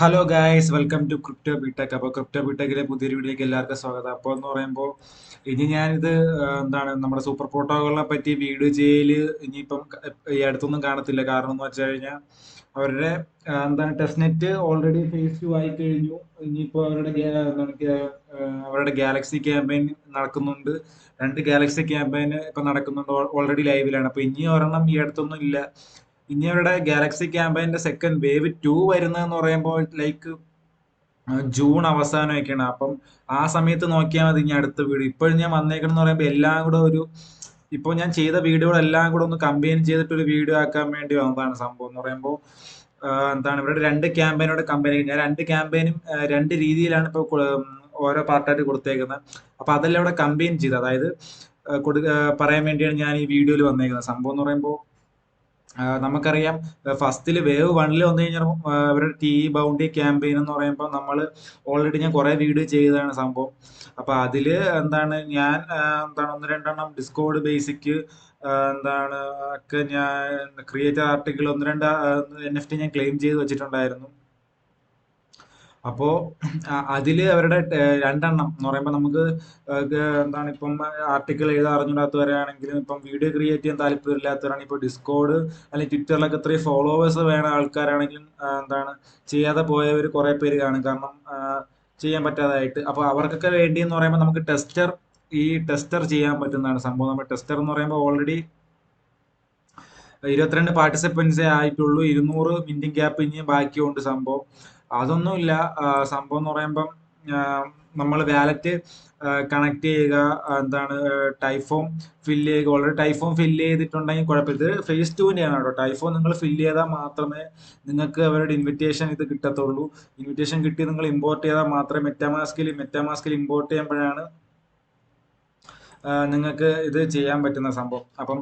Hello guys, welcome to crypto BTech. അപ്പോൾ crypto ബിടെക്കിലെ പുതിയൊരു വീഡിയോക്ക് എല്ലാവർക്കും സ്വാഗതം. അപ്പോൾ എന്ന് പറയുമ്പോൾ ഇനി ഞാനിത് എന്താണ് നമ്മുടെ സൂപ്പർ പ്രോട്ടോകളെ പറ്റി വീഡിയോ ചെയ്യൽ ഇനിയിപ്പം ഈ അടുത്തൊന്നും കാണത്തില്ല. കാരണം എന്ന് വെച്ച് കഴിഞ്ഞാൽ അവരുടെ എന്താണ് ടെസ്റ്റ് നെറ്റ് ഓൾറെഡി ഫേസ് 2 ആയി കഴിഞ്ഞു. ഇനിയിപ്പോൾ അവരുടെ ഗാലക്സി ക്യാമ്പയിൻ നടക്കുന്നുണ്ട്. 2 ഗാലക്സി ക്യാമ്പയിൻ ഇപ്പം നടക്കുന്നുണ്ട്, ഓൾറെഡി ലൈവിലാണ്. അപ്പോൾ ഇനി ഒരെണ്ണം ഈ അടുത്തൊന്നും ഇല്ല. ഇനി അവരുടെ ഗാലക്സി ക്യാമ്പയിന്റെ സെക്കൻഡ് വേവ് 2 വരുന്നതെന്ന് പറയുമ്പോൾ ലൈക്ക് ജൂൺ അവസാനമൊക്കെയാണ്. അപ്പം ആ സമയത്ത് നോക്കിയാൽ മതി ഇനി അടുത്ത വീഡിയോ. ഇപ്പോഴും ഞാൻ വന്നേക്കണെന്ന് പറയുമ്പോൾ എല്ലാം കൂടെ ഇപ്പോൾ ഞാൻ ചെയ്ത വീഡിയോകളെല്ലാം കൂടെ ഒന്ന് കമ്പൈൻ ചെയ്തിട്ട് ഒരു വീഡിയോ ആക്കാൻ വേണ്ടി വന്നതാണ്. സംഭവം എന്ന് പറയുമ്പോൾ എന്താണ് ഇവരുടെ 2 ക്യാമ്പയിനോട് കമ്പയർ ചെയ്യും. ഞാൻ 2 ക്യാമ്പയിനും 2 രീതിയിലാണ് ഇപ്പോൾ ഓരോ പാർട്ടായിട്ട് കൊടുത്തേക്കുന്നത്. അപ്പൊ അതെല്ലാം ഇവിടെ കമ്പൈൻ ചെയ്ത്, അതായത് പറയാൻ വേണ്ടിയാണ് ഞാൻ ഈ വീഡിയോയിൽ വന്നേക്കുന്നത്. സംഭവം എന്ന് പറയുമ്പോൾ നമുക്കറിയാം, ഫസ്റ്റില് വേവ് 1 വന്നു കഴിഞ്ഞാൽ അവരുടെ ടി ബൗണ്ടി ക്യാമ്പയിൻ എന്ന് പറയുമ്പോൾ നമ്മൾ ഓൾറെഡി ഞാൻ കുറെ വീഡിയോ ചെയ്തതാണ് സംഭവം. അപ്പൊ അതില് എന്താണ് ഞാൻ എന്താണ് ഒന്ന് രണ്ടെണ്ണം ഡിസ്കോഡ് ബേസിക് എന്താണ് ഒക്കെ ഞാൻ ക്രിയേറ്റർ ആർട്ടിക്കിൾ ഒന്ന് രണ്ട് NFT ഞാൻ ക്ലെയിം ചെയ്ത് വെച്ചിട്ടുണ്ടായിരുന്നു. അപ്പോ അതില് അവരുടെ 2 എണ്ണം എന്ന് പറയുമ്പോൾ നമുക്ക് എന്താണ് ഇപ്പം ആർട്ടിക്കിൾ എഴുതാൻ അറിഞ്ഞൂടാത്തവരാണെങ്കിലും ഇപ്പം വീഡിയോ ക്രിയേറ്റ് ചെയ്യാൻ താല്പര്യമില്ലാത്തവരാണ് ഇപ്പൊ ഡിസ്കോഡ് അല്ലെങ്കിൽ ട്വിറ്ററിലൊക്കെ ഇത്രയും ഫോളോവേഴ്സ് വേണ ആൾക്കാരാണെങ്കിലും എന്താണ് ചെയ്യാതെ പോയവർ കുറെ പേര് കാണും. കാരണം ചെയ്യാൻ പറ്റാതായിട്ട്. അപ്പൊ അവർക്കൊക്കെ വേണ്ടി എന്ന് പറയുമ്പോൾ നമുക്ക് ടെസ്റ്റർ ചെയ്യാൻ പറ്റുന്നതാണ് സംഭവം. നമ്മൾ ടെസ്റ്റർ എന്ന് പറയുമ്പോൾ ഓൾറെഡി 22 പാർട്ടിസിപ്പൻസേ ആയിട്ടുള്ളൂ. 200 മിന്റിംഗ് ഗ്യാപ്പ് ഇനിയും ബാക്കിയുണ്ട് സംഭവം. അതൊന്നുമില്ല. സംഭവം എന്ന് പറയുമ്പം നമ്മൾ വാലറ്റ് കണക്ട് ചെയ്യുക, എന്താണ് ടൈഫോം ഫില്ല് ചെയ്യുക. ഓൾറെഡി ടൈഫോം ഫില്ല് ചെയ്തിട്ടുണ്ടെങ്കിൽ കുഴപ്പമില്ല. ഇത് ഫേസ് 2 ആണ് കേട്ടോ. ടൈഫോം നിങ്ങൾ ഫില്ല് ചെയ്താൽ മാത്രമേ നിങ്ങൾക്ക് അവരുടെ ഇൻവിറ്റേഷൻ ഇത് കിട്ടത്തുള്ളൂ. ഇൻവിറ്റേഷൻ കിട്ടി നിങ്ങൾ ഇമ്പോർട്ട് ചെയ്താൽ മാത്രമേ മെറ്റാമാസ്കിൽ ഇമ്പോർട്ട് ചെയ്യുമ്പോഴാണ് നിങ്ങൾക്ക് ഇത് ചെയ്യാൻ പറ്റുന്ന സംഭവം. അപ്പം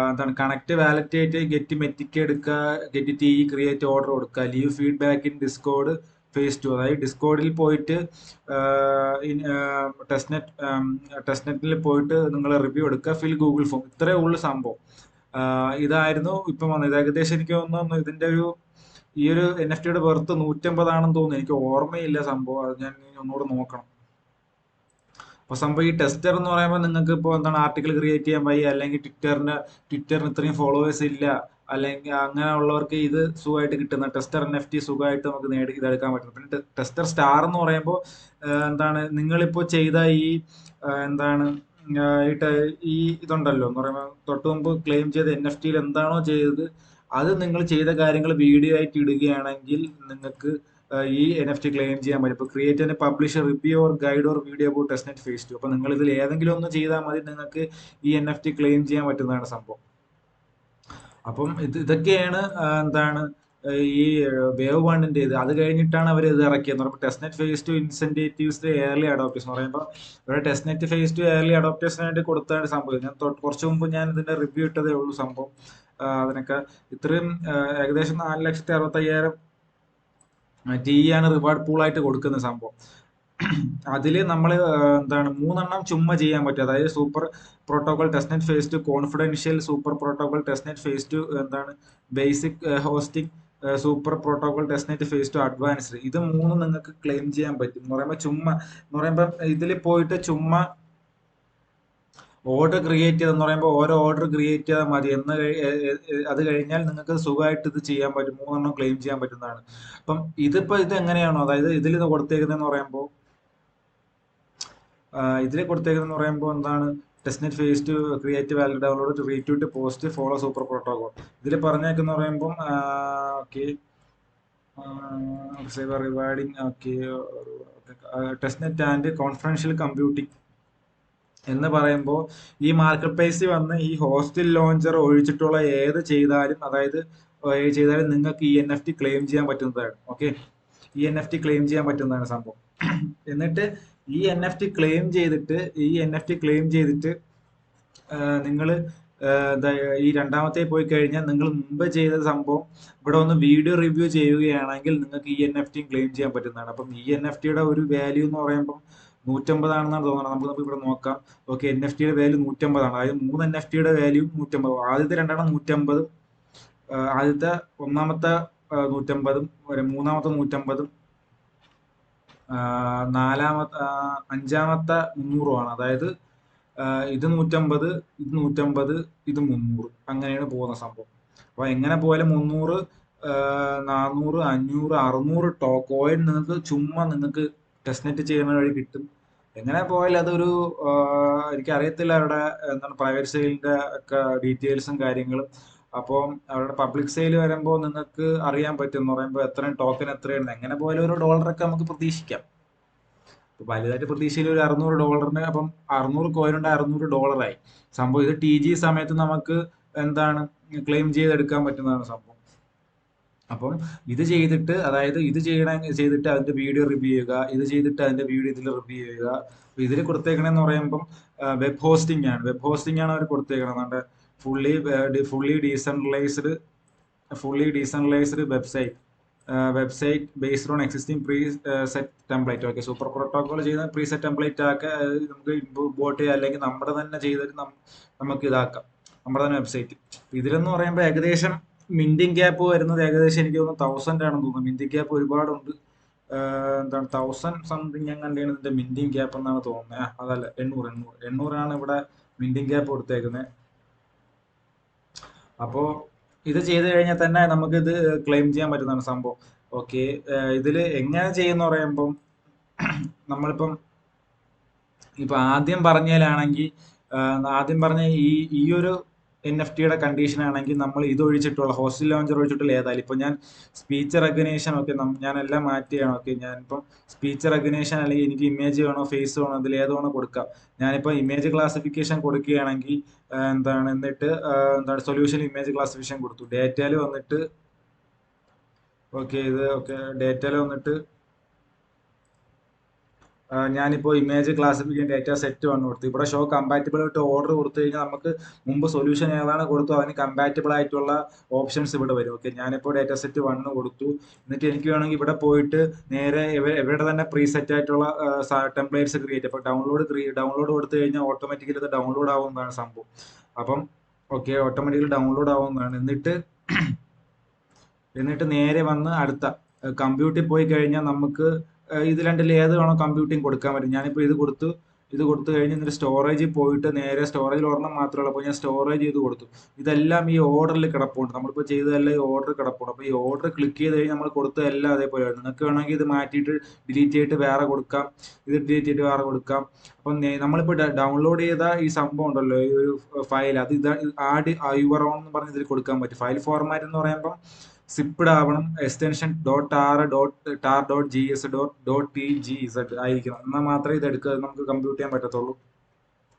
എന്താണ് കണക്ട് വാലിഡേറ്റ്, ഗെറ്റ് മെറ്റിക്ക് എടുക്കുക, ഗെറ്റ് ടി ക്രിയേറ്റ് ഓർഡർ കൊടുക്കുക, leave feedback in Discord phase 2. അതായത് ഡിസ്കോഡിൽ പോയിട്ട് ടെസ്റ്റ്നെറ്റിൽ പോയിട്ട് നിങ്ങൾ റിവ്യൂ എടുക്കുക, ഫിൽ ഗൂഗിൾ ഫോം. ഇത്രയേ ഉള്ളൂ സംഭവം. ഇതായിരുന്നു ഇപ്പം വന്നത്. ഏകദേശം എനിക്ക് തോന്നുന്നു ഇതിന്റെ ഈ ഒരു NFT വെറുത്ത് 150 ആണെന്ന് തോന്നുന്നു. എനിക്ക് ഓർമ്മയില്ല സംഭവം. അത് ഞാൻ ഇനി ഒന്നുകൂടെ നോക്കണം. അപ്പൊ സംഭവം ഈ ടെസ്റ്റർ എന്ന് പറയുമ്പോൾ നിങ്ങൾക്ക് ഇപ്പോൾ എന്താണ് ആർട്ടിക്കിൾ ക്രിയേറ്റ് ചെയ്യാൻ വയ്യ, അല്ലെങ്കിൽ ട്വിറ്ററിന് ഇത്രയും ഫോളോവേഴ്സ് ഇല്ല, അല്ലെങ്കിൽ അങ്ങനെയുള്ളവർക്ക് ഇത് സുഖമായിട്ട് കിട്ടുന്ന ടെസ്റ്റർ NFT സുഖമായിട്ട് നമുക്ക് ഇതെടുക്കാൻ പറ്റും. പിന്നെ ടെസ്റ്റർ സ്റ്റാർ എന്ന് പറയുമ്പോൾ എന്താണ് നിങ്ങളിപ്പോൾ ചെയ്ത ഈ എന്താണ് ഈ ഇതുണ്ടല്ലോ എന്ന് പറയുമ്പോൾ തൊട്ട് മുമ്പ് ക്ലെയിം ചെയ്ത NFT എന്താണോ ചെയ്തത്, അത് നിങ്ങൾ ചെയ്ത കാര്യങ്ങൾ വീഡിയോ ആയിട്ട് ഇടുകയാണെങ്കിൽ നിങ്ങൾക്ക് ഈ NFT ക്ലെയിം ചെയ്യാൻ പറ്റും. ഇപ്പോൾ create and publish review or guide or video about testnet phase 2. അപ്പൊ നിങ്ങൾ ഇതിൽ ഏതെങ്കിലും ഒന്ന് ചെയ്താൽ മതി, നിങ്ങൾക്ക് ഈ NFT ക്ലെയിം ചെയ്യാൻ പറ്റുന്നതാണ് സംഭവം. അപ്പം ഇതൊക്കെയാണ് എന്താണ് ഈ വേവ് 1ന്റെ ഇത്. അത് കഴിഞ്ഞിട്ടാണ് അവർ ഇത് ഇറക്കിയെന്ന് പറയുമ്പോൾ ടെസ്റ്റ്നെറ്റ് ഫേസ് 2 ഇൻസെന്റേറ്റീവ്സ് ഏർലി അഡോപ്റ്റേഴ്സ് എന്ന് പറയുമ്പോൾ ഇവിടെ ടെസ്റ്റ്നെറ്റ് ഫേസ് 2 ഏർലി അഡോപ്റ്റേഴ്സിനായിട്ട് കൊടുത്താണ് സംഭവം. ഞാൻ കുറച്ച് മുമ്പ് ഞാൻ ഇതിന്റെ റിവ്യൂ ഇട്ടതേ ഉള്ളൂ സംഭവം. അതിനൊക്കെ ഇത്രയും ഏകദേശം 4,65,000 ടി ആണ് റിവാർഡ് പൂളായിട്ട് കൊടുക്കുന്ന സംഭവം. അതില് നമ്മൾ എന്താണ് 3 എണ്ണം ചുമ്മാ ചെയ്യാൻ പറ്റും. അതായത് super protocol testnet phase 2 confidential, super protocol testnet phase 2 എന്താണ് basic hosting, super protocol testnet phase 2 advanced. ഇത് 3 നിങ്ങൾക്ക് ക്ലെയിം ചെയ്യാൻ പറ്റും. എന്ന് പറയുമ്പോൾ എന്ന് പറയുമ്പോൾ ഇതിൽ പോയിട്ട് ചുമ്മാ ഓർഡർ ക്രിയേറ്റ് ചെയ്തെന്ന് പറയുമ്പോൾ ഓരോ ഓർഡർ ക്രിയേറ്റ് ചെയ്താൽ മതി. അത് കഴിഞ്ഞാൽ നിങ്ങൾക്ക് സുഖമായിട്ട് ഇത് ചെയ്യാൻ പറ്റും. 3 എണ്ണം ക്ലെയിം ചെയ്യാൻ പറ്റുന്നതാണ്. അപ്പം ഇത് എങ്ങനെയാണോ, അതായത് ഇതിൽ ഇത് കൊടുത്തേക്കുന്നതെന്ന് പറയുമ്പോൾ എന്താണ് testnet phase 2 create valid download retweet post follow super protocol. ഇതിൽ പറഞ്ഞേക്കെന്ന് പറയുമ്പോൾ okay rewarding okay testnet and confidential computing എന്ന് പറയുമ്പോൾ ഈ മാർക്കറ്റ് പ്ലേസിൽ വന്ന് ഈ ഹോസ്റ്റിൽ ലോഞ്ചർ ഒഴിച്ചിട്ടുള്ള ഏത് ചെയ്താലും, അതായത് ചെയ്താലും നിങ്ങൾക്ക് ഈ NFT ക്ലെയിം ചെയ്യാൻ പറ്റുന്നതാണ്. ഓക്കെ, ഈ NFT ക്ലെയിം ചെയ്യാൻ പറ്റുന്നതാണ് സംഭവം. എന്നിട്ട് ഈ NFT ക്ലെയിം ചെയ്തിട്ട് നിങ്ങൾ ഈ രണ്ടാമത്തെ പോയി കഴിഞ്ഞാൽ നിങ്ങൾ മുമ്പ് ചെയ്ത സംഭവം ഇവിടെ ഒന്ന് വീഡിയോ റിവ്യൂ ചെയ്യുകയാണെങ്കിൽ നിങ്ങൾക്ക് ഈ NFT ക്ലെയിം ചെയ്യാൻ പറ്റുന്നതാണ്. അപ്പം ഈ NFT ഒരു വാല്യൂ എന്ന് പറയുമ്പോൾ 150 ആണെന്നാണ് തോന്നുന്നത്. നമുക്ക് ഇവിടെ നോക്കാം. ഓക്കെ, NFT വാല്യൂ 150 ആണ്. അതായത് 3 NFT വാല്യൂ 150. ആദ്യത്തെ 2 150, ആദ്യത്തെ ഒന്നാമത്തെ 150, മൂന്നാമത്തെ 150, അഞ്ചാമത്തെ 300 അതായത് ഇത് 150, ഇത് 150, ഇത് 300, അങ്ങനെയാണ് പോകുന്ന സംഭവം. അപ്പൊ എങ്ങനെ പോയാലും 300, 400, 500, 600 കോയിൻ നിങ്ങൾക്ക് ചുമ്മാ നിങ്ങൾക്ക് ടെസ്റ്റ്നെറ്റ് ചെയ്യുന്ന വഴി കിട്ടും. എങ്ങനെ പോയാലും അതൊരു എനിക്കറിയത്തില്ല അവരുടെ എന്താണ് പ്രൈവറ്റ് സെയിലിന്റെ ഒക്കെ ഡീറ്റെയിൽസും കാര്യങ്ങളും. അപ്പോൾ അവരുടെ പബ്ലിക് സെയിൽ വരുമ്പോൾ നിങ്ങൾക്ക് അറിയാൻ പറ്റും എന്ന് പറയുമ്പോൾ എത്രയും ടോക്കൺ എത്രയാണ്. എങ്ങനെ പോയാലും $1 നമുക്ക് പ്രതീക്ഷിക്കാം. വലുതായിട്ട് പ്രതീക്ഷയിൽ ഒരു $600, അപ്പം 600 കോയിനുണ്ട്, $600 സംഭവം. ഇത് TG സമയത്ത് നമുക്ക് എന്താണ് ക്ലെയിം ചെയ്തെടുക്കാൻ പറ്റുന്നതാണ് സംഭവം. അപ്പം ഇത് ചെയ്തിട്ട്, അതായത് ഇത് ചെയ്തിട്ട് അതിന്റെ വീഡിയോ റിവ്യൂ ചെയ്യുക, ഇത് ചെയ്തിട്ട് അതിന്റെ വീഡിയോ ഇതിൽ റിവ്യൂ ചെയ്യുക. ഇതിൽ കൊടുത്തേക്കണെന്ന് പറയുമ്പം വെബ് ഹോസ്റ്റിംഗ് ആണ്. വെബ് ഹോസ്റ്റിംഗ് ആണ് അവർ കൊടുത്തേക്കണം. നമ്മുടെ fully decentralised website based on existing pre set template. Okay, super protocol ചെയ്യുന്ന പ്രീ സെറ്റ് ടെംപ്ലേറ്റ് ആക്കുക. നമുക്ക് ഇമ്പോർട്ട് ചെയ്യാം, അല്ലെങ്കിൽ നമ്മുടെ തന്നെ ചെയ്തിട്ട് നമുക്ക് ഇതാക്കാം, നമ്മുടെ തന്നെ വെബ്സൈറ്റ്. ഇതിലെന്ന് പറയുമ്പോൾ ഏകദേശം മിന്റിങ് ക്യാപ്പ് വരുന്നത് ഏകദേശം എനിക്ക് തോന്നുന്നു 1000 ആണെന്ന് തോന്നുന്നു. മിന്റിങ് ക്യാപ്പ് ഒരുപാടുണ്ട്. എന്താണ് 1000 സംതിങ് ഞാൻ കണ്ടാണ് ഇതിന്റെ മിന്റിങ് ക്യാപ്പ് എന്നാണ് തോന്നുന്നത്. അതല്ല, 800 ആണ് ഇവിടെ മിന്റിങ് ക്യാപ്പ് കൊടുത്തേക്കുന്നത്. അപ്പോ ഇത് ചെയ്ത് കഴിഞ്ഞാൽ തന്നെ നമുക്ക് ഇത് ക്ലെയിം ചെയ്യാൻ പറ്റുന്നതാണ് സംഭവം. ഓക്കെ, ഇതിൽ എങ്ങനെ ചെയ്യുന്ന പറയുമ്പം നമ്മളിപ്പം ആദ്യം പറഞ്ഞ ഈ ഒരു NFT-യുടെ കണ്ടീഷൻ ആണെങ്കിൽ നമ്മൾ ഇത് ഒഴിച്ചിട്ടുള്ള ഹോസ്റ്റൽ ലോഞ്ചർ ഒഴിച്ചിട്ടുള്ള ഏതായാലും ഇപ്പൊ ഞാൻ സ്പീച്ച് റെക്കഗ്നേഷൻ ഒക്കെ ഞാൻ എല്ലാം മാറ്റിയാണ്. ഓക്കെ, ഞാനിപ്പം സ്പീച്ച് റെക്കഗ്നേഷൻ അല്ലെങ്കിൽ എനിക്ക് ഇമേജ് വേണോ ഫേസ് വേണോ അതിൽ ഏത് വേണോ കൊടുക്കാം. ഞാനിപ്പോ ഇമേജ് ക്ലാസിഫിക്കേഷൻ കൊടുക്കുകയാണെങ്കിൽ എന്നിട്ട് സൊല്യൂഷൻ ഇമേജ് ക്ലാസിഫിക്കേഷൻ കൊടുത്തു. ഡേറ്റയിൽ വന്നിട്ട് ഡേറ്റയിൽ വന്നിട്ട് ഞാനിപ്പോ ഇമേജ് ക്ലാസിഫിക്കേഷൻ ഡേറ്റ സെറ്റ് 1 കൊടുത്തു. ഇവിടെ ഷോ കമ്പാറ്റബിൾ ആയിട്ട് ഓർഡർ കൊടുത്തു കഴിഞ്ഞാൽ നമുക്ക് മുമ്പ് സൊല്യൂഷൻ ഏതാണ് കൊടുത്തു അതിന് കമ്പാറ്റബിൾ ആയിട്ടുള്ള ഓപ്ഷൻസ് ഇവിടെ വരും. ഓക്കെ, ഞാനിപ്പോൾ ഡേറ്റ സെറ്റ് 1 കൊടുത്തു. എന്നിട്ട് എനിക്ക് വേണമെങ്കിൽ ഇവിടെ പോയിട്ട് നേരെ ഇവരുടെ തന്നെ പ്രീ സെറ്റ് ആയിട്ടുള്ള ടെംപ്ലേറ്റ്സ് ക്രിയേറ്റ്. അപ്പോൾ ഡൗൺലോഡ് കൊടുത്തു കഴിഞ്ഞാൽ ഓട്ടോമാറ്റിക്കലി ഇത് ഡൗൺലോഡ് ആവുന്നതാണ് സംഭവം. അപ്പം ഓക്കെ, ഓട്ടോമാറ്റിക്കലി ഡൗൺലോഡ് ആവുന്നതാണ്. എന്നിട്ട് നേരെ വന്ന് അടുത്ത കമ്പ്യൂട്ടിൽ പോയി കഴിഞ്ഞാൽ നമുക്ക് ഇത് രണ്ടിൽ ഏത് വേണോ കമ്പ്യൂട്ടിങ് കൊടുക്കാൻ പറ്റും. ഞാനിപ്പോൾ ഇത് കൊടുത്തു കഴിഞ്ഞ് എന്നിട്ട് സ്റ്റോറേജിൽ പോയിട്ട് നേരെ സ്റ്റോറേജിൽ ഒരെണ്ണം മാത്രമേ ഉള്ളൂ. അപ്പോൾ ഞാൻ സ്റ്റോറേജ് ചെയ്ത് കൊടുത്തു. ഇതെല്ലാം ഈ ഓർഡറിൽ കിടപ്പുണ്ട്. നമ്മളിപ്പോൾ ചെയ്തതെല്ലാം ഈ ഓർഡർ കിടപ്പുണ്ട്. അപ്പോൾ ഈ ഓർഡർ ക്ലിക്ക് ചെയ്ത് കഴിഞ്ഞാൽ നമ്മൾ കൊടുത്തതെല്ലാം അതേപോലെ. നിങ്ങൾക്ക് വേണമെങ്കിൽ ഇത് മാറ്റിയിട്ട് ഡിലീറ്റ് ചെയ്തിട്ട് വേറെ കൊടുക്കാം, ഇത് ഡിലീറ്റ് ചെയ്തിട്ട് വേറെ കൊടുക്കാം. അപ്പം നമ്മളിപ്പോൾ ഡൗൺലോഡ് ചെയ്ത ഈ സംഭവം ഉണ്ടല്ലോ, ഈ ഒരു ഫയൽ, അത് ആഡ് യുവർ ഓൺ എന്ന് പറഞ്ഞ് ഇതിൽ കൊടുക്കാൻ പറ്റും. ഫയൽ ഫോർമാറ്റ് എന്ന് പറയുമ്പോൾ സിപ്ഡ് ആവണം, എക്സ്റ്റൻഷൻ .tar.gs.tgz ആയിരിക്കണം. എന്നാൽ മാത്രമേ ഇത് നമുക്ക് കമ്പ്യൂട്ട് ചെയ്യാൻ പറ്റത്തുള്ളൂ.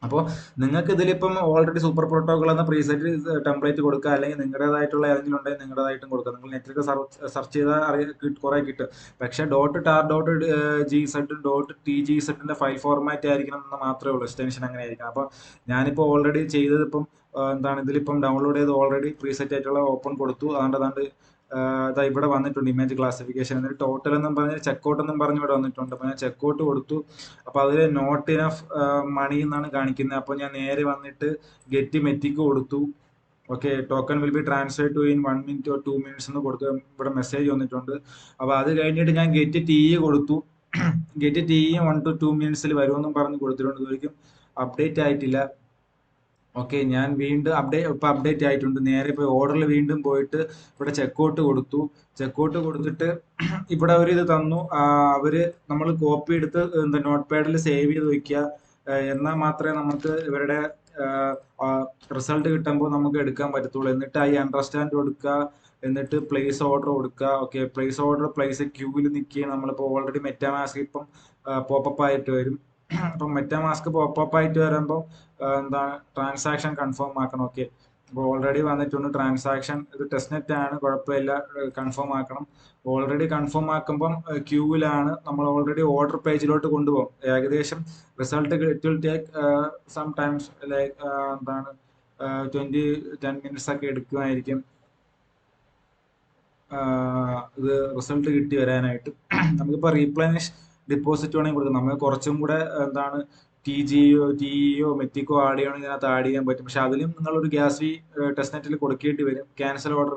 അപ്പോൾ നിങ്ങൾക്ക് ഇതിലിപ്പം ഓൾറെഡി സൂപ്പർ പ്രോട്ടോകോൾ എന്ന പ്രീസെറ്റ് ടെംപ്ലേറ്റ് കൊടുക്കുക, അല്ലെങ്കിൽ നിങ്ങളുടേതായിട്ടുള്ള ഏതെങ്കിലും ഉണ്ടെങ്കിൽ നിങ്ങളുടേതായിട്ടും കൊടുക്കുക. നിങ്ങൾ നെറ്റിലൊക്കെ സെർച്ച് ചെയ്താൽ കുറെ കിട്ടും. പക്ഷേ .tar.gz.tgz ഫയൽ ഫോർമാറ്റ് ആയിരിക്കണം എന്ന് മാത്രമേ ഉള്ളൂ. എക്സ്റ്റൻഷൻ അങ്ങനെ ആയിരിക്കണം. അപ്പോൾ ഞാനിപ്പോൾ ഓൾറെഡി ചെയ്തത് ഇതിലിപ്പം ഡൗൺലോഡ് ചെയ്ത് ഓൾറെഡി പ്രീസെറ്റ് ആയിട്ടുള്ള ഓപ്പൺ കൊടുത്തു. അതുകൊണ്ട് ഇവിടെ വന്നിട്ടുണ്ട് ഇമേജ് ക്ലാസിഫിക്കേഷൻ. എന്നിട്ട് ടോട്ടൽ എന്നും പറഞ്ഞ് ചെക്കൗട്ട് എന്നും പറഞ്ഞ് ഇവിടെ വന്നിട്ടുണ്ട്. അപ്പോൾ ഞാൻ ചെക്കൗട്ട് കൊടുത്തു. അപ്പോൾ അതിൽ നോട്ട് ഇനഫ് മണി എന്നാണ് കാണിക്കുന്നത്. അപ്പോൾ ഞാൻ നേരെ വന്നിട്ട് ഗെറ്റ് മെറ്റിക്ക് കൊടുത്തു. Okay, token will be transfer to in 1 minute or 2 minutes എന്ന് കൊടുത്ത് ഇവിടെ മെസ്സേജ് വന്നിട്ടുണ്ട്. അപ്പോൾ അത് കഴിഞ്ഞിട്ട് ഞാൻ ഗെറ്റ് ടി കൊടുത്തു. ഗെറ്റ് ടി 1 to 2 minutes വരുമെന്നും പറഞ്ഞ് കൊടുത്തിട്ടുണ്ട്. ഇതൊരിക്കും അപ്ഡേറ്റ് ആയിട്ടില്ല. ഓക്കെ, ഞാൻ വീണ്ടും അപ്ഡേറ്റ് ആയിട്ടുണ്ട്. നേരെ പോയി ഓർഡറിൽ വീണ്ടും പോയിട്ട് ഇവിടെ ചെക്കൗട്ട് കൊടുത്തിട്ട് ഇവിടെ ഒരു ഇത് തന്നു. നമ്മൾ കോപ്പി എടുത്ത് നോട്ട് പാഡിൽ സേവ് ചെയ്ത് വെക്കുക. എന്നാൽ മാത്രമേ നമുക്ക് ഇവരുടെ റിസൾട്ട് കിട്ടുമ്പോൾ നമുക്ക് എടുക്കാൻ പറ്റത്തുള്ളൂ. എന്നിട്ട് ഐ അണ്ടർസ്റ്റാൻഡ് കൊടുക്കുക, എന്നിട്ട് പ്ലേസ് ഓർഡർ കൊടുക്കുക. ഓക്കെ, പ്ലേസ് ക്യൂവിൽ നിൽക്കുകയാണ്. നമ്മളിപ്പോൾ ഓൾറെഡി മെറ്റാമാസ്ക് ഇപ്പം പോപ്പപ്പ് ആയിട്ട് വരും. അപ്പം മെറ്റാമാസ്ക് പോപ്പപ്പ് ആയിട്ട് വരുമ്പോൾ ട്രാൻസാക്ഷൻ കൺഫേം ആക്കണം. ഓക്കെ, അപ്പോൾ ഓൾറെഡി വന്നിട്ടുണ്ട് ട്രാൻസാക്ഷൻ. ഇത് ടെസ്റ്റ്നെറ്റ് ആണ്, കുഴപ്പമില്ല, കൺഫേം ആക്കണം. ഓൾറെഡി കൺഫേം ആക്കുമ്പം ക്യൂവിലാണ്. നമ്മൾ ഓൾറെഡി ഓർഡർ പേജിലോട്ട് കൊണ്ടുപോകും. ഏകദേശം result it will take some times like 10 minutes ഒക്കെ എടുക്കുമായിരിക്കും ഇത് റിസൾട്ട് കിട്ടി വരാനായിട്ട്. നമുക്കിപ്പോൾ റീപ്ലനിഷ് ഡിപ്പോസിറ്റ് വേണമെങ്കിൽ കൊടുക്കാം. നമുക്ക് കുറച്ചും കൂടെ ടിഇഒ മെറ്റിക്കോ ആഡ് ചെയ്യണമെങ്കിൽ ഇതിനകത്ത് ആഡ് ചെയ്യാൻ പറ്റും. പക്ഷെ അതിലും നിങ്ങളൊരു ഗ്യാസ് ഫീ ടെസ്റ്റ്നെറ്റിൽ കൊടുക്കേണ്ടി വരും. ക്യാൻസൽ ഓർഡർ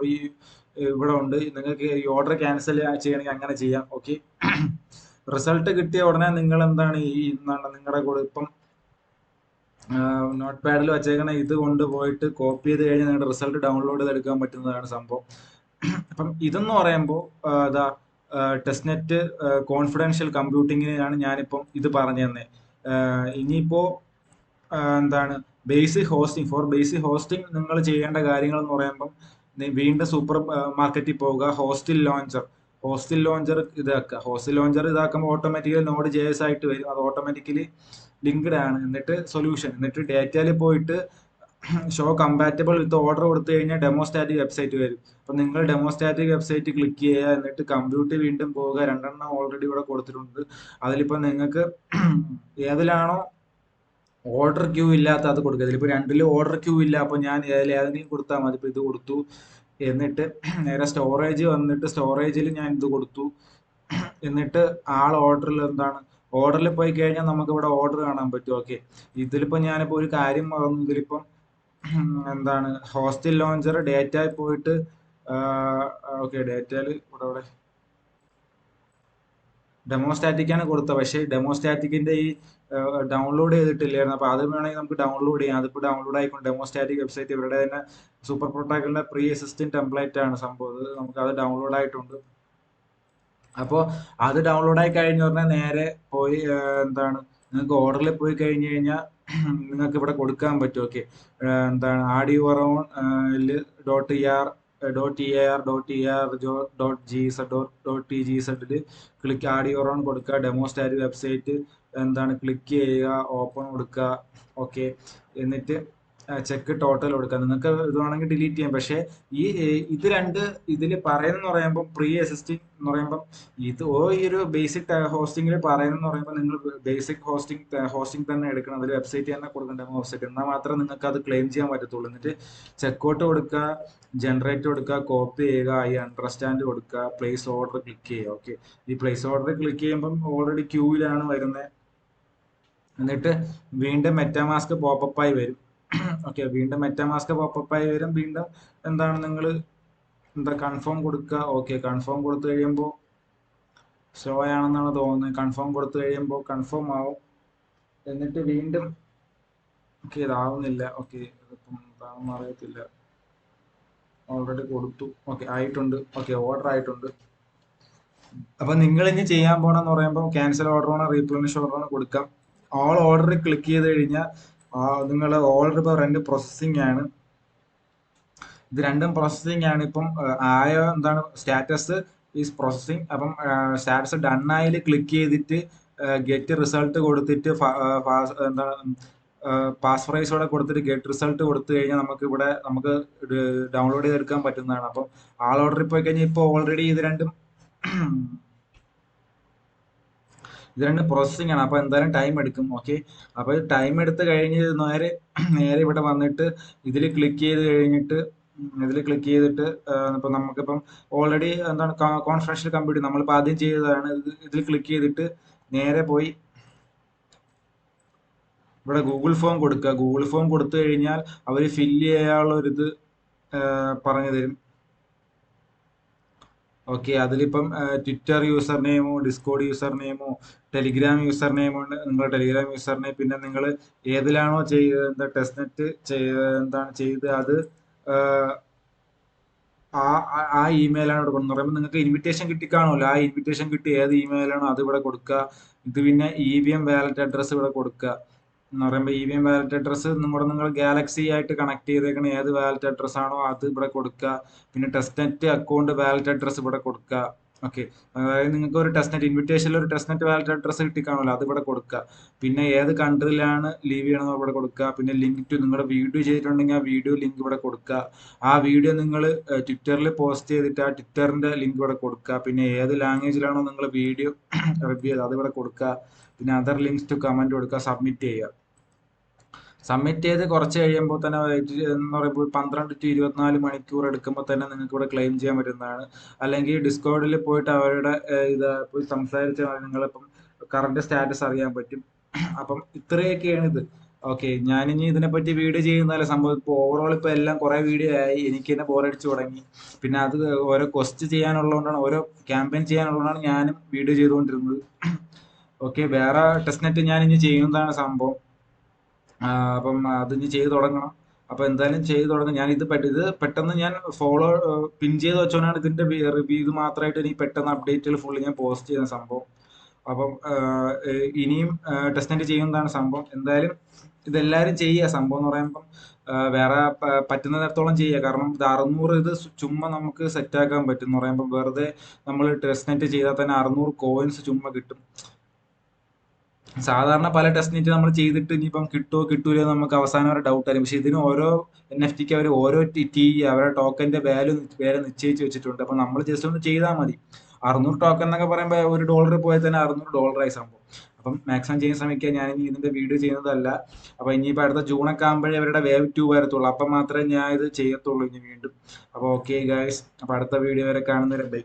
ഇവിടെ ഉണ്ട്. നിങ്ങൾക്ക് ഈ ഓർഡർ ക്യാൻസൽ ചെയ്യണമെങ്കിൽ അങ്ങനെ ചെയ്യാം. ഓക്കെ, റിസൾട്ട് കിട്ടിയ ഉടനെ നിങ്ങൾ എന്താണ് എന്താണ് നിങ്ങളുടെ കൂടെ ഇപ്പം നോട്ട് പാഡിൽ വെച്ചേക്കണ ഇത് കൊണ്ടുപോയിട്ട് കോപ്പി ചെയ്ത് കഴിഞ്ഞാൽ നിങ്ങളുടെ റിസൾട്ട് ഡൗൺലോഡ് ചെയ്തെടുക്കാൻ പറ്റുന്നതാണ് സംഭവം. അപ്പം ഇതെന്ന് പറയുമ്പോൾ ഇതാ ടെസ്റ്റ് നെറ്റ് കോൺഫിഡൻഷ്യൽ കമ്പ്യൂട്ടിങ്ങിനാണ് ഞാനിപ്പം ഇത് പറഞ്ഞു തന്നെ. ഇനിയിപ്പോ എന്താണ് basic hosting, for basic hosting നിങ്ങൾ ചെയ്യേണ്ട കാര്യങ്ങൾ എന്ന് പറയുമ്പം വീണ്ടും സൂപ്പർ മാർക്കറ്റിൽ പോവുക. ഹോസ്റ്റിൽ ലോഞ്ചർ ഇതാക്കുക. ഹോസ്റ്റിൽ ലോഞ്ചർ ഇതാക്കുമ്പോൾ ഓട്ടോമാറ്റിക്കലി നോഡ് JS ആയിട്ട് വരും. അത് ഓട്ടോമാറ്റിക്കലി ലിങ്ക്ഡ് ആണ്. എന്നിട്ട് സൊല്യൂഷൻ, എന്നിട്ട് ഡേറ്റയിൽ പോയിട്ട് ഷോ കമ്പാറ്റബിൾ വിത്ത് ഓർഡർ കൊടുത്തു കഴിഞ്ഞാൽ ഡെമോസ്റ്റാറ്റിക് വെബ്സൈറ്റ് വരും. അപ്പൊ നിങ്ങൾ ഡെമോസ്റ്റാറ്റിക് വെബ്സൈറ്റ് ക്ലിക്ക് ചെയ്യുക, എന്നിട്ട് കമ്പ്യൂട്ട് വീണ്ടും പോവുക. 2 ഓൾറെഡി ഇവിടെ കൊടുത്തിട്ടുണ്ട്. അതിലിപ്പോ നിങ്ങൾക്ക് ഏതിലാണോ ഓർഡർ ക്യൂ ഇല്ലാത്ത അത് കൊടുക്കുക. ഇതിലിപ്പോ 2 ഓർഡർ ക്യൂ ഇല്ല, അപ്പൊ ഞാൻ ഏതെങ്കിലും കൊടുത്താൽ മതി. ഇപ്പൊ ഇത് കൊടുത്തു, എന്നിട്ട് നേരെ സ്റ്റോറേജ് വന്നിട്ട് സ്റ്റോറേജിൽ ഞാൻ ഇത് കൊടുത്തു. എന്നിട്ട് ഓർഡറിൽ എന്താണ്, ഓർഡറിൽ പോയി കഴിഞ്ഞാൽ നമുക്ക് ഇവിടെ ഓർഡർ കാണാൻ പറ്റും. ഓക്കെ, ഇതിലിപ്പോ ഞാനിപ്പോ ഒരു കാര്യം പറഞ്ഞു. ഇതിലിപ്പം എന്താണ് ഹോസ്റ്റിൽ ലോഞ്ചർ ഡേറ്റയിൽ പോയിട്ട് ഓക്കെ, ഡേറ്റയിൽ ഇവിടെ ഡെമോസ്റ്റാറ്റിക്കാണ് കൊടുത്തത്. പക്ഷേ ഡെമോസ്റ്റാറ്റിക്കിന്റെ ഈ ഡൗൺലോഡ് ചെയ്തിട്ടില്ലായിരുന്നു. അപ്പൊ അത് വേണമെങ്കിൽ നമുക്ക് ഡൗൺലോഡ് ചെയ്യാം. അതിപ്പോ ഡൗൺലോഡ് ആയിക്കൊണ്ട് ഡെമോസ്റ്റാറ്റിക് വെബ്സൈറ്റ് ഇവരുടെ തന്നെ സൂപ്പർ പ്രൊട്ടക്ടറിന്റെ പ്രീ എക്സിസ്റ്റിംഗ് ടെംപ്ലേറ്റ് ആണ് സംഭവം. അത് നമുക്ക് അത് ഡൗൺലോഡ് ആയിട്ടുണ്ട്. അപ്പോൾ അത് ഡൗൺലോഡ് ആയി കഴിഞ്ഞ ഉടനെ നേരെ പോയി എന്താണ് നിങ്ങൾക്ക് ഓർഡറിൽ പോയി കഴിഞ്ഞ് കഴിഞ്ഞാൽ നിങ്ങൾക്ക് ഇവിടെ കൊടുക്കാൻ പറ്റും. ഓക്കെ, എന്താണ് add your own .tr.er.tgz.tgz click add your own കൊടുക്കുക. ഡെമോസ്റ്റാറ്റ് വെബ്സൈറ്റ് എന്താണ് ക്ലിക്ക് ചെയ്യുക, ഓപ്പൺ കൊടുക്കുക. ഓക്കെ, എന്നിട്ട് ചെക്ക് ടോട്ടൽ കൊടുക്കുക. നിങ്ങൾക്ക് ഇത് വേണമെങ്കിൽ ഡിലീറ്റ് ചെയ്യാം. പക്ഷേ ഇത് ഇതിൽ പറയുന്നെന്ന് പറയുമ്പോൾ പ്രീ എക്സിസ്റ്റിംഗ് എന്ന് പറയുമ്പോൾ ഈ ഒരു ബേസിക് ഹോസ്റ്റിംഗിൽ പറയുന്നെന്ന് പറയുമ്പോൾ നിങ്ങൾ ബേസിക് ഹോസ്റ്റിംഗ് തന്നെ എടുക്കണം. അതിൽ വെബ്സൈറ്റ് തന്നെ കൊടുക്കേണ്ട വെബ്സൈറ്റ്, എന്നാൽ മാത്രമേ നിങ്ങൾക്ക് അത് ക്ലെയിം ചെയ്യാൻ പറ്റത്തുള്ളൂ. എന്നിട്ട് ചെക്കൗട്ട് കൊടുക്കുക, ജനറേറ്റ് കൊടുക്കുക, കോപ്പി ചെയ്യുക, ഈ അണ്ടർസ്റ്റാൻഡ് കൊടുക്കുക, പ്ലേസ് ഓർഡർ ക്ലിക്ക് ചെയ്യുക. ഓക്കെ, ഈ പ്ലേസ് ഓർഡർ ക്ലിക്ക് ചെയ്യുമ്പം ഓൾറെഡി ക്യൂവിലാണ് വരുന്നത്. എന്നിട്ട് വീണ്ടും മെറ്റാമാസ്ക് പോപ്പപ്പ് ആയി വരും. ഓക്കെ, വീണ്ടും മെറ്റാമാസ്ക് പോപ്പപ്പ് ആയി വരും. വീണ്ടും എന്താണ് നിങ്ങൾ കൺഫേം കൊടുക്കുക. ഓക്കെ, കൺഫേം കൊടുത്തു കഴിയുമ്പോൾ സ്ലോ ആണെന്നാണ് തോന്നുന്നത്. കൺഫേം കൊടുത്തു കഴിയുമ്പോൾ കൺഫേം ആവും. എന്നിട്ട് വീണ്ടും ഓക്കെ, ഇതാവുന്നില്ല. ഓക്കെ, ഇതിപ്പം എന്താണെന്ന് അറിയത്തില്ല. ഓൾറെഡി കൊടുത്തു. ഓക്കെ, ആയിട്ടുണ്ട്. ഓക്കെ, ഓർഡർ ആയിട്ടുണ്ട്. അപ്പൊ നിങ്ങൾ ഇനി ചെയ്യാൻ പോണെന്ന് പറയുമ്പോൾ ക്യാൻസൽ ഓർഡർ ആണ്, റീപ്ലനിഷ് ഓർഡർ ആണ് കൊടുക്കാം. ഓൾ ഓർഡർ ക്ലിക്ക് ചെയ്ത് കഴിഞ്ഞാൽ നിങ്ങൾ ഓർഡർ ഇപ്പോൾ 2 പ്രോസസ്സിംഗ് ആണ്. ഇത് 2 പ്രോസസ്സിംഗ് ആണ്. ഇപ്പം എന്താണ് സ്റ്റാറ്റസ് ഈസ് പ്രോസസ്സിംഗ്. അപ്പം സ്റ്റാറ്റസ് ഡൺ ആയിൽ ക്ലിക്ക് ചെയ്തിട്ട് ഗെറ്റ് റിസൾട്ട് കൊടുത്തിട്ട് എന്താണ് പാസ് ഫ്രൈസോടെ കൊടുത്തിട്ട് ഗെറ്റ് റിസൾട്ട് കൊടുത്തു കഴിഞ്ഞാൽ നമുക്ക് ഡൗൺലോഡ് ചെയ്തെടുക്കാൻ പറ്റുന്നതാണ്. അപ്പം ഓർഡറിൽ പോയി കഴിഞ്ഞാൽ ഇപ്പോൾ ഓൾറെഡി ഇത് രണ്ടും പ്രോസസ്സിംഗ് ആണ്. അപ്പൊ എന്തായാലും ടൈം എടുക്കും. ഓക്കെ, അപ്പൊ ടൈം എടുത്ത് കഴിഞ്ഞ് നേരെ ഇവിടെ വന്നിട്ട് ഇതിൽ ക്ലിക്ക് ചെയ്തിട്ട് ഇപ്പൊ നമുക്കിപ്പം ഓൾറെഡി എന്താണ് കോൺഫിഡൻഷ്യൽ കമ്പ്യൂട്ടിംഗ് നമ്മളിപ്പോൾ ആദ്യം ചെയ്തതാണ്. ഇതിൽ ക്ലിക്ക് ചെയ്തിട്ട് നേരെ പോയി ഇവിടെ ഗൂഗിൾ ഫോം കൊടുക്കുക. ഗൂഗിൾ ഫോം കൊടുത്തു കഴിഞ്ഞാൽ അവർ ഫില്ല് ചെയ്യാനുള്ള ഒരു ഇത് പറഞ്ഞു തരും. ഓക്കെ, അതിലിപ്പം ട്വിറ്റർ യൂസർ നെയിമോ, ഡിസ്കോഡ് യൂസർ നെയിമോ, ടെലിഗ്രാം യൂസർ നെയിമോ ഉണ്ട്. നിങ്ങളുടെ ടെലിഗ്രാം യൂസർ നെയിം, പിന്നെ നിങ്ങൾ ഏതിലാണോ ചെയ്ത് ടെസ്റ്റ് നെറ്റ് എന്താണ് ചെയ്ത് അത് ആ ഇമെയിലാണ് ഇവിടെ കൊടുക്കുന്നത്. പറയുമ്പോൾ നിങ്ങൾക്ക് ഇൻവിറ്റേഷൻ കിട്ടിക്കാണുമല്ലോ. ആ ഇൻവിറ്റേഷൻ കിട്ടി ഏത് ഇമെയിലാണോ അത് ഇവിടെ കൊടുക്കുക. ഇത് പിന്നെ EVM വാലറ്റ് അഡ്രസ്സ് ഇവിടെ കൊടുക്കുക. എന്ന് പറയുമ്പോൾ EVM വാലറ്റ് അഡ്രസ്സ് നിങ്ങൾ ഗാലക്സി ആയിട്ട് കണക്ട് ചെയ്തേക്കണ ഏത് വാലറ്റ് അഡ്രസ് ആണോ അത് ഇവിടെ കൊടുക്കുക. പിന്നെ test net account wallet address ഇവിടെ കൊടുക്കുക. ഓക്കെ, അതായത് നിങ്ങൾക്ക് ഒരു ടെസ്റ്റ് നെറ്റ് ഇൻവിറ്റേഷനിൽ ഒരു ടെസ്റ്റ് നെറ്റ് വാലറ്റ് അഡ്രസ്സ് കിട്ടിക്കാണല്ലോ, അത് ഇവിടെ കൊടുക്കുക. പിന്നെ ഏത് കൺട്രിയിലാണ് ലീവ് ചെയ്യണമെന്ന് ഇവിടെ കൊടുക്കുക. പിന്നെ ലിങ്ക് ടു നിങ്ങളുടെ വീഡിയോ ചെയ്തിട്ടുണ്ടെങ്കിൽ ആ വീഡിയോ ലിങ്ക് ഇവിടെ കൊടുക്കുക. ആ വീഡിയോ നിങ്ങൾ ട്വിറ്ററിൽ പോസ്റ്റ് ചെയ്തിട്ട് ആ ട്വിറ്ററിന്റെ ലിങ്ക് ഇവിടെ കൊടുക്കുക. പിന്നെ ഏത് ലാംഗ്വേജിലാണോ നിങ്ങൾ വീഡിയോ റിവ്യൂ ചെയ്ത് അത് ഇവിടെ കൊടുക്കുക. പിന്നെ അതർ ലിങ്ക്സ് ടു കമന്റ് കൊടുക്കുക, സബ്മിറ്റ് ചെയ്യുക. സബ്മിറ്റ് ചെയ്ത് കുറച്ച് കഴിയുമ്പോൾ തന്നെ എന്ന് പറയുമ്പോൾ 12 to 24 മണിക്കൂർ എടുക്കുമ്പോൾ തന്നെ നിങ്ങൾക്ക് ഇവിടെ ക്ലെയിം ചെയ്യാൻ പറ്റുന്നതാണ്. അല്ലെങ്കിൽ ഡിസ്കോഡിൽ പോയിട്ട് അവരുടെ ഇത് പോയി സംസാരിച്ച് നിങ്ങളിപ്പം കറണ്ട് സ്റ്റാറ്റസ് അറിയാൻ പറ്റും. അപ്പം ഇത്രയൊക്കെയാണ് ഇത്. ഓക്കെ, ഞാനിനി ഇതിനെപ്പറ്റി വീഡിയോ ചെയ്യുന്നതല്ല. സംഭവം ഇപ്പോൾ ഓവറോൾ ഇപ്പോൾ എല്ലാം കുറേ വീഡിയോ ആയി, എനിക്ക് തന്നെ ബോറടിച്ചു തുടങ്ങി. പിന്നെ അത് ഓരോ ക്വസ്റ്റ് ചെയ്യാനുള്ളതുകൊണ്ടാണ്, ഓരോ ക്യാമ്പയിൻ ചെയ്യാനുള്ളതുകൊണ്ടാണ് ഞാനും വീഡിയോ ചെയ്തുകൊണ്ടിരുന്നത്. ഓക്കെ, വേറെ ടെസ്റ്റ് നെറ്റ് ഞാൻ ഇനി ചെയ്യുന്നതാണ് സംഭവം. അപ്പം അതിനി ചെയ്ത് തുടങ്ങണം. അപ്പൊ എന്തായാലും ചെയ്ത് തുടങ്ങും. ഞാൻ ഇത് പെട്ടെന്ന് ഞാൻ ഫോളോ പിൻ ചെയ്ത് വെച്ചോണ്ടാണ് ഇതിന്റെ റിവ്യൂ ഇത് മാത്രമായിട്ട് എനിക്ക് പെട്ടെന്ന് അപ്ഡേറ്റുകൾ ഫുള്ള് ഞാൻ പോസ്റ്റ് ചെയ്യുന്ന സംഭവം. അപ്പം ഇനിയും ടെസ്റ്റ് നെറ്റ് ചെയ്യുന്നതാണ് സംഭവം. എന്തായാലും ഇതെല്ലാവരും ചെയ്യുക. സംഭവം എന്ന് പറയുമ്പം വേറെ പറ്റുന്നിടത്തോളം ചെയ്യുക. കാരണം ഇത് 600 ഇത് ചുമ്മാ നമുക്ക് സെറ്റ് ആക്കാൻ പറ്റും എന്ന് പറയുമ്പോൾ, വെറുതെ നമ്മൾ ടെസ്റ്റ് നെറ്റ് ചെയ്താൽ തന്നെ 600 കോയിൻസ് ചുമ്മാ കിട്ടും. സാധാരണ പല ടെസ്റ്റ് നെറ്റ് നമ്മൾ ചെയ്തിട്ട് ഇനിയിപ്പം കിട്ടുമോ കിട്ടൂലോ എന്ന് നമുക്ക് അവസാനം വരെ ഡൗട്ട് ആയിരിക്കും. പക്ഷെ ഇതിന് ഓരോ NFT അവർ ഓരോ അവരുടെ ടോക്കന്റെ വാല്യൂ വേറെ നിശ്ചയിച്ച് വെച്ചിട്ടുണ്ട്. അപ്പൊ നമ്മൾ ജസ്റ്റ് ഒന്ന് ചെയ്താൽ മതി. 600 ടോക്കൺ എന്നൊക്കെ പറയുമ്പോൾ $1 പോയാൽ തന്നെ $600 സംഭവം. അപ്പം മാക്സിമം ചെയ്യാൻ ശ്രമിക്കുക. ഞാൻ ഇനി ഇതിന്റെ വീഡിയോ ചെയ്യുന്നതല്ല. അപ്പൊ ഇനിയിപ്പോ അടുത്ത ജൂണൊക്കെ ആകുമ്പോഴേ അവരുടെ വേവ് 2 വരത്തുള്ളൂ. അപ്പം മാത്രമേ ഞാൻ ഇത് ചെയ്യത്തുള്ളൂ ഇനി വീണ്ടും. അപ്പൊ ഓക്കെ ഗായ്സ്, അപ്പൊ അടുത്ത വീഡിയോ വരെ കാണുന്നവരെ ബൈ.